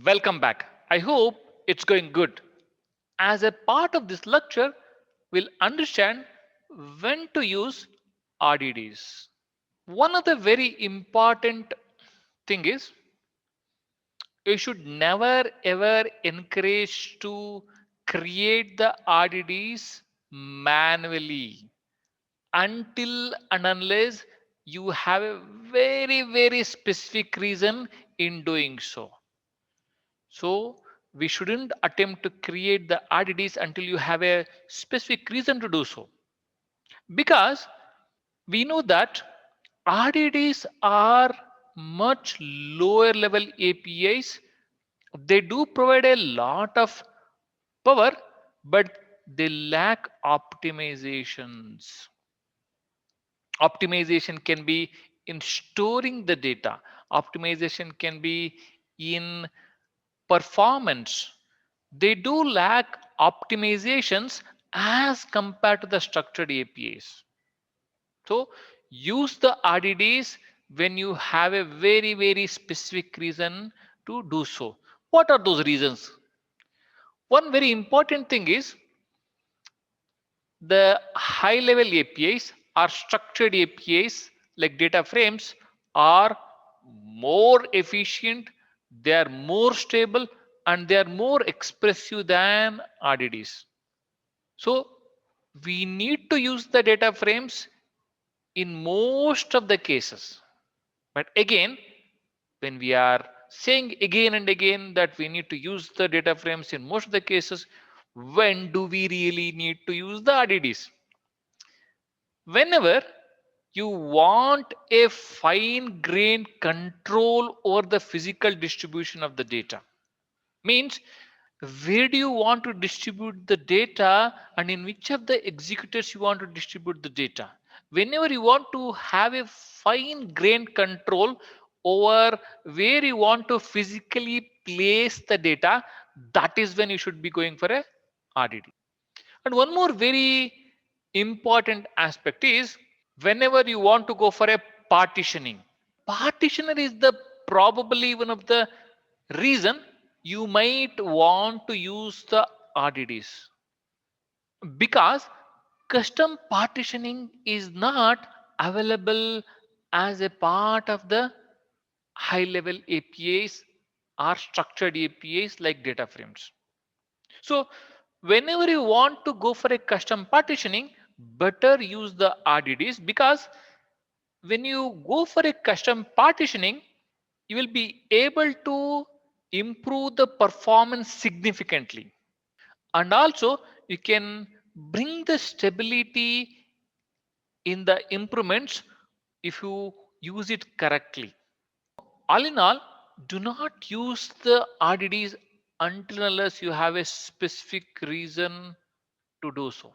Welcome back. I hope it's going good. As a part of this lecture, we'll understand when to use RDDs. One of the very important thing is you should never ever encourage to create the RDDs manually until and unless you have a very specific reason in doing so. So we shouldn't attempt to create the RDDs until you have a specific reason to do so. Because we know that RDDs are much lower level APIs. They do provide a lot of power, but they lack optimizations. Optimization can be in storing the data. Optimization can be in performance. They do lack optimizations as compared to the structured APIs. So use the RDDs when you have a very specific reason to do so. What are those reasons? One very important thing is the high level APIs or structured APIs like data frames are more efficient, they are more stable, and they are more expressive than RDDs. So we need to use the data frames in most of the cases. But again, when we are saying again and again that we need to use the data frames in most of the cases, when do we really need to use the RDDs? Whenever you want a fine grained control over the physical distribution of the data, means where do you want to distribute the data and in which of the executors you want to distribute the data. Whenever you want to have a fine grained control over where you want to physically place the data, that is when you should be going for a RDD. And one more very important aspect is whenever you want to go for a partitioning. Partitioner is the probably one of the reason you might want to use the RDDs, because custom partitioning is not available as a part of the high level APIs or structured APIs like data frames. So whenever you want to go for a custom partitioning, better use the RDDs, because when you go for a custom partitioning, you will be able to improve the performance significantly. And also you can bring the stability in the improvements if you use it correctly. All in all, do not use the RDDs until unless you have a specific reason to do so.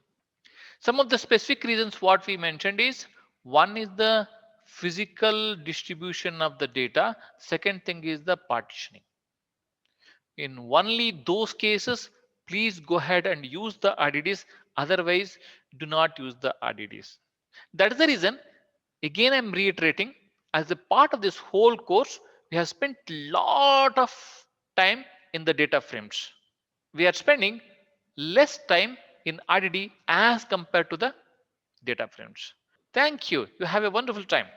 Some of the specific reasons what we mentioned is, one is the physical distribution of the data. Second thing is the partitioning. In only those cases, please go ahead and use the RDDs. Otherwise, do not use the RDDs. That is the reason, again, I'm reiterating, as a part of this whole course, we have spent lot of time in the data frames. We are spending less time in RDD as compared to the data frames. Thank you. You have a wonderful time.